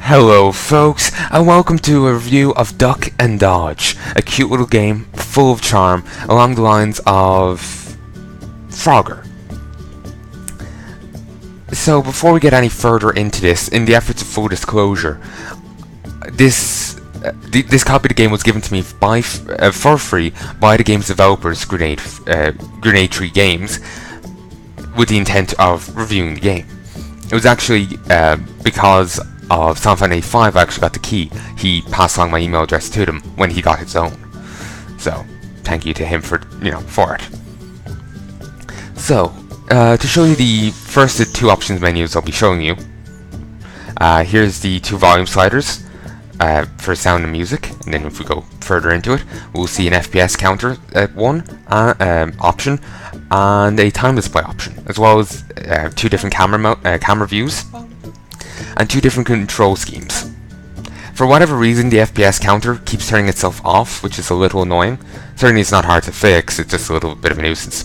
Hello folks, and welcome to a review of Duck and Dodge, a cute little game full of charm along the lines of Frogger. So before we get any further into this, in the efforts of full disclosure, this copy of the game was given to me for free by the game's developers, Grenade Tree Games, with the intent of reviewing the game. It was actually because of Sunfine 85 I actually got the key. He passed along my email address to them when he got his own. So thank you to him for it. So to show you the first two options menus I'll be showing you. Here's the two volume sliders for sound and music, and then if we go further into it, we'll see an FPS counter option and a time display option, as well as two different camera views and two different control schemes. For whatever reason, the FPS counter keeps turning itself off, which is a little annoying. Certainly it's not hard to fix, it's just a little bit of a nuisance.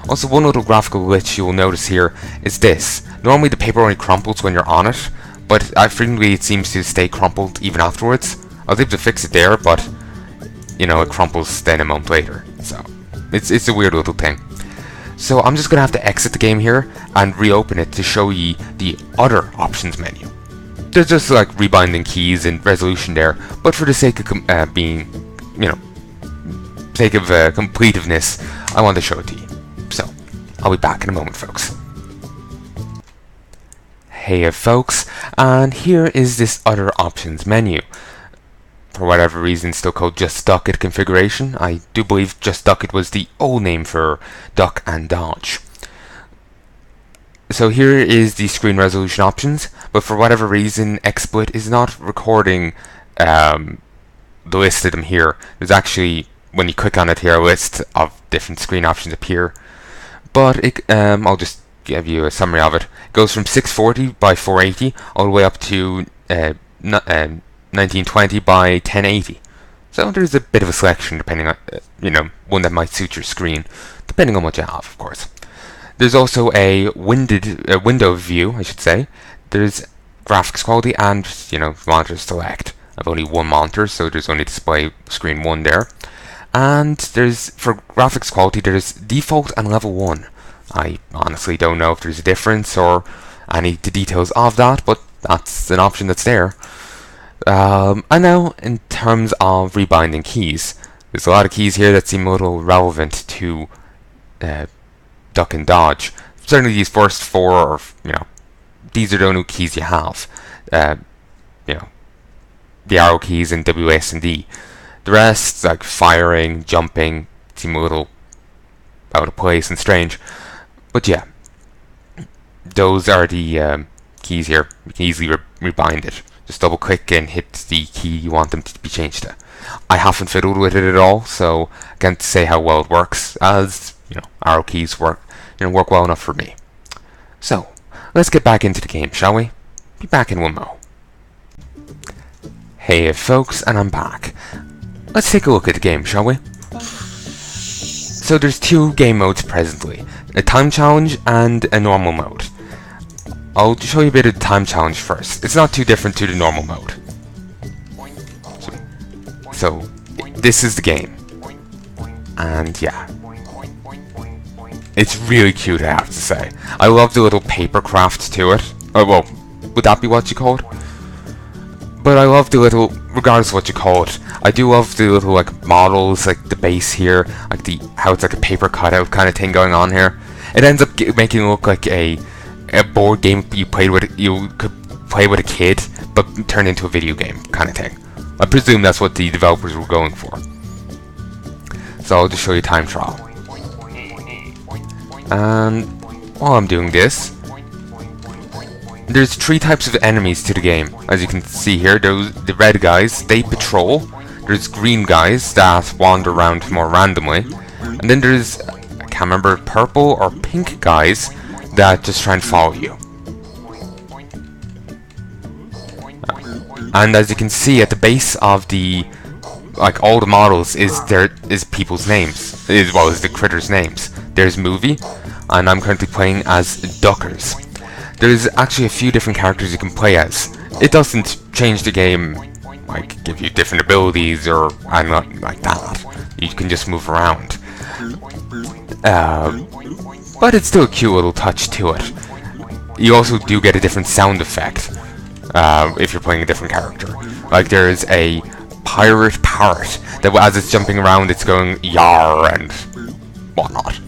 Also, one little graphical glitch you will notice here is this. Normally the paper only crumples when you're on it, but frequently it seems to stay crumpled even afterwards. I was able to fix it there, but you know, it crumples then a month later. So it's a weird little thing. So I'm just going to have to exit the game here and reopen it to show you the other options menu. There's just like rebinding keys and resolution there, but for the sake of completitiveness, I want to show it to you. So I'll be back in a moment, folks. Heya folks, and here is this other options menu. For whatever reason, still called Just Duck It configuration. I do believe Just Duck It was the old name for Duck and Dodge. So here is the screen resolution options, but for whatever reason, XSplit is not recording the list of them here. There's actually, when you click on it here, a list of different screen options appear. But I'll just give you a summary of it. It goes from 640 by 480 all the way up to 1920 by 1080. So there's a bit of a selection depending on, one that might suit your screen, depending on what you have, of course. There's also a window view, I should say. There's graphics quality and, monitor select. I've only one monitor, so there's only display screen 1 there. And for graphics quality, there's default and level 1. I honestly don't know if there's a difference or any the details of that, but that's an option that's there. And now, in terms of rebinding keys, there's a lot of keys here that seem a little relevant to Duck and Dodge. Certainly these first four, these are the only keys you have. The arrow keys and W, S, and D. The rest, like firing, jumping, seem a little out of place and strange. But yeah, those are the keys here. You can easily rebind it. Just double click and hit the key you want them to be changed to. I haven't fiddled with it at all, so I can't say how well it works, as arrow keys work well enough for me. So let's get back into the game, shall we? Be back in one mo. Hey folks, and I'm back. Let's take a look at the game, shall we? So there's two game modes presently, a time challenge and a normal mode. I'll show you a bit of the time challenge first. It's not too different to the normal mode. So this is the game. And yeah. It's really cute, I have to say. I love the little paper craft to it. Oh, well, would that be what you call it? But I love the little, regardless of what you call it, I do love the little models, like the base here, like how it's like a paper cutout kind of thing going on here. It ends up making it look like a board game you could play with a kid, but turn into a video game kind of thing. I presume that's what the developers were going for. So I'll just show you time trial. And while I'm doing this, there's three types of enemies to the game. As you can see here, the red guys, they patrol. There's green guys that wander around more randomly. And then there's, I can't remember, purple or pink guys that just try and follow you. And as you can see at the base of all the models is people's names, as well as the critters' names. There's Movie, and I'm currently playing as Duckers. There's actually a few different characters you can play as. It doesn't change the game, like give you different abilities or not like that. You can just move around. But it's still a cute little touch to it. You also do get a different sound effect if you're playing a different character. Like there's a pirate parrot that as it's jumping around it's going yar and whatnot.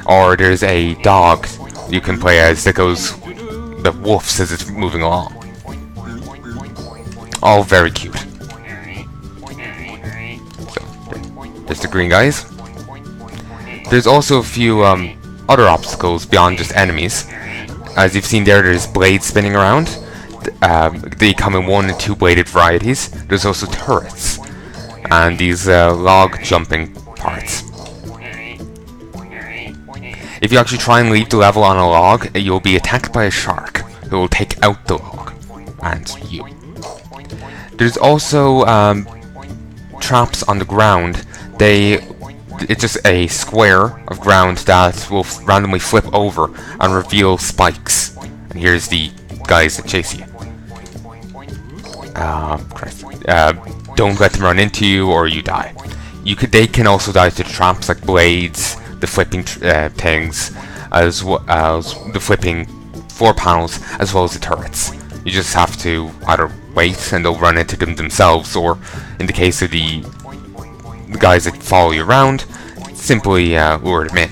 Or there's a dog you can play as that woofs as it's moving along. All very cute. So, there's the green guys. There's also a few other obstacles beyond just enemies. As you've seen there's blades spinning around. They come in 1 and 2 bladed varieties. There's also turrets. And these log jumping parts. If you actually try and leave the level on a log, you'll be attacked by a shark who will take out the log. And you. There's also traps on the ground. It's just a square of ground that will randomly flip over and reveal spikes. And here's the guys that chase you. Don't let them run into you or you die. They can also die to traps like blades, the flipping things, as well as the flipping floor panels, as well as the turrets. You just have to either wait and they'll run into them themselves, or in the case of the guys that follow you around, simply lure them in.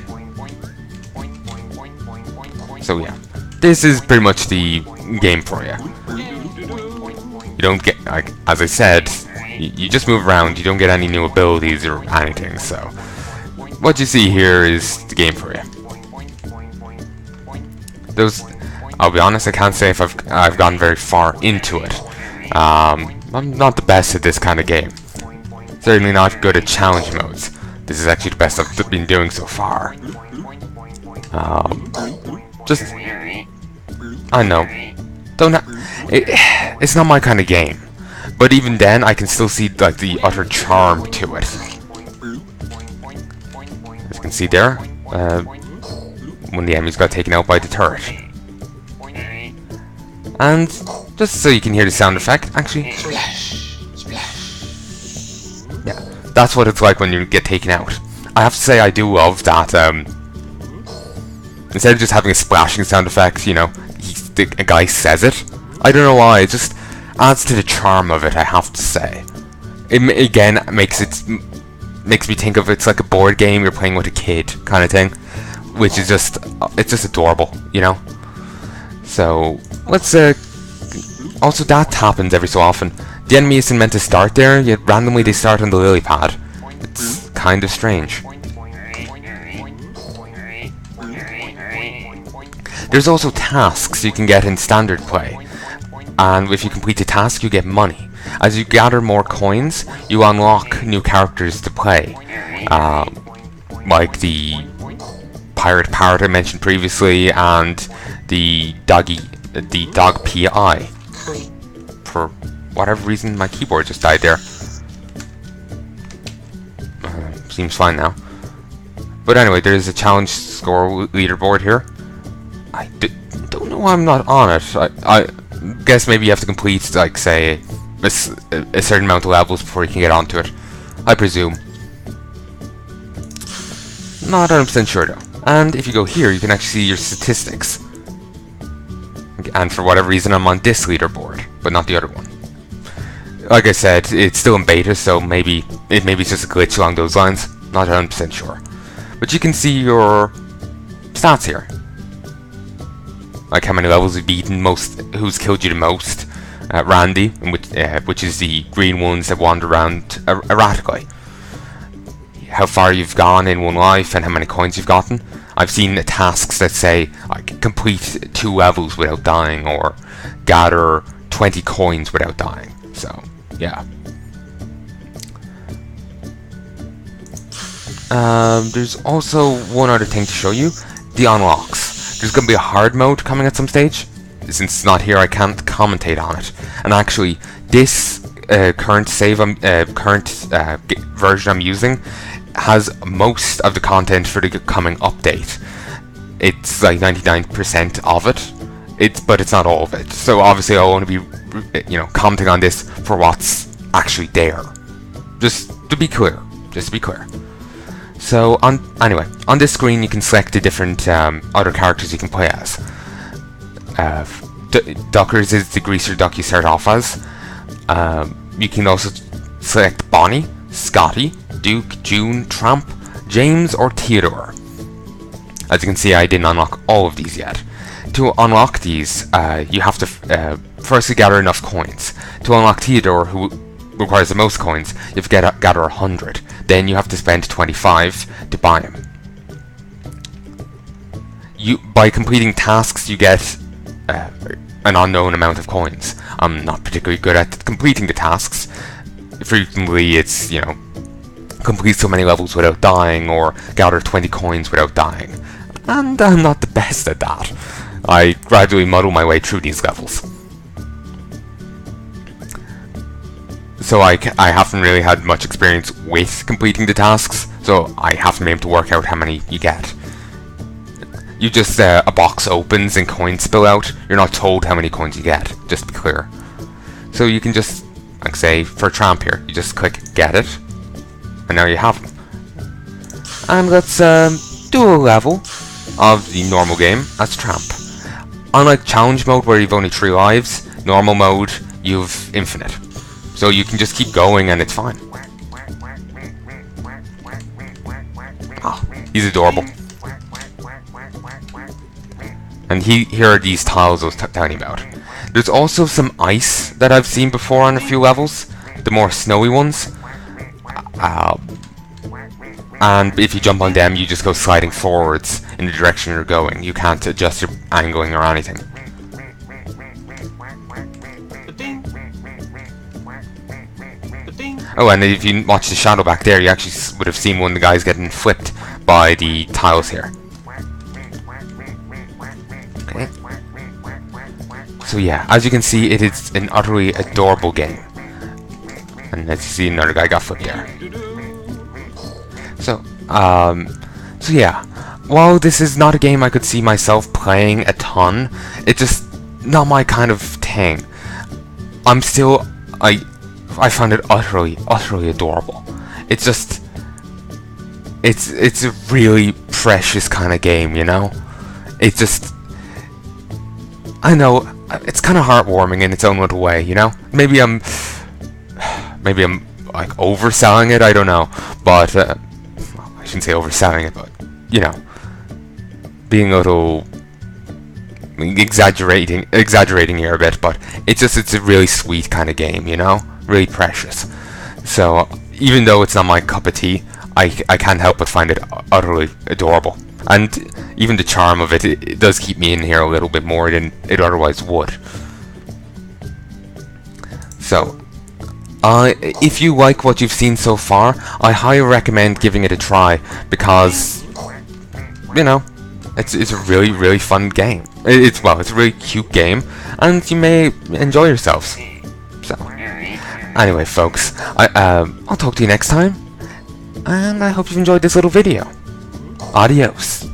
So yeah, this is pretty much the game for you. You don't get, like, as I said, you just move around, you don't get any new abilities or anything, so what you see here is the game for you. I'll be honest, I can't say if I've gone very far into it. I'm not the best at this kind of game. Certainly not good at challenge modes. This is actually the best I've been doing so far. I know. It's not my kind of game. But even then, I can still see like the utter charm to it. As you can see there, when the enemies got taken out by the turret. And just so you can hear the sound effect, actually, yeah, that's what it's like when you get taken out. I have to say I do love that. Instead of just having a splashing sound effect, you know, a guy says it. I don't know why. It just adds to the charm of it, I have to say. It again makes me think of it's like a board game you're playing with a kid kind of thing, which is just adorable, you know. So let's also that happens every so often. The enemy isn't meant to start there, yet randomly they start on the lily pad. It's kind of strange. There's also tasks you can get in standard play, and if you complete a task you get money. As you gather more coins, you unlock new characters to play, like the pirate parrot I mentioned previously, and the dog PI. For whatever reason, my keyboard just died there. Seems fine now. But anyway, there's a challenge score leaderboard here. I don't know why I'm not on it. I guess maybe you have to complete, like, say, a certain amount of levels before you can get onto it. I presume. Not 100% sure though. And if you go here, you can actually see your statistics. And for whatever reason, I'm on this leaderboard, but not the other one. Like I said, it's still in beta, so maybe it's just a glitch along those lines. Not 100% sure. But you can see your stats here. Like how many levels you've beaten, who's killed you the most, Randy, which is the green ones that wander around erratically. How far you've gone in one life and how many coins you've gotten. I've seen tasks that say like complete 2 levels without dying, or gather 20 coins without dying. So yeah. There's also one other thing to show you: the unlocks. There's going to be a hard mode coming at some stage. Since it's not here, I can't commentate on it. And actually, this current version I'm using has most of the content for the coming update. It's like 99% of it but it's not all of it. So obviously I want to be, you know, commenting on this for what's actually there. Just to be clear. So anyway, on this screen you can select the different other characters you can play as. Duckers is the greaser duck you start off as. You can also select Bonnie, Scotty, Duke, June, Tramp, James, or Theodore. As you can see, I didn't unlock all of these yet. To unlock these, you have to firstly gather enough coins. To unlock Theodore, who requires the most coins, you have to gather 100. Then you have to spend 25 to buy him. By completing tasks, you get an unknown amount of coins. I'm not particularly good at completing the tasks. Frequently, it's, you know, complete so many levels without dying, or gather 20 coins without dying. And I'm not the best at that. I gradually muddle my way through these levels. So I haven't really had much experience with completing the tasks, so I haven't been able to work out how many you get. You just, a box opens and coins spill out. You're not told how many coins you get, just to be clear. So you can just, like say, for Tramp here, you just click get it, and now you have them. And let's do a level of the normal game as Tramp. Unlike challenge mode where you've only 3 lives, normal mode you've infinite. So you can just keep going and it's fine. Oh, he's adorable. And here are these tiles I was telling you about. There's also some ice that I've seen before on a few levels, the more snowy ones. And if you jump on them, you just go sliding forwards in the direction you're going. You can't adjust your angling or anything. Oh, and if you watch the shadow back there, you actually would have seen one of the guys getting flipped by the tiles here. Okay. So yeah, as you can see, it is an utterly adorable game. And as you see, another guy got flipped there. So yeah, while this is not a game I could see myself playing a ton, it's just not my kind of thing. I find it utterly adorable. It's just, it's a really precious kind of game, you know? It's just, I know, it's kind of heartwarming in its own little way, you know? Maybe I'm like overselling it, I don't know, but I shouldn't say overselling it, but you know, being a little exaggerating here a bit, but it's a really sweet kind of game, you know, really precious. So even though it's not my cup of tea, I can't help but find it utterly adorable, and even the charm of it, it does keep me in here a little bit more than it otherwise would. So if you like what you've seen so far, I highly recommend giving it a try, because, you know, it's a really fun game. It's a really cute game, and you may enjoy yourselves. So, anyway, folks, I'll talk to you next time, and I hope you've enjoyed this little video. Adios.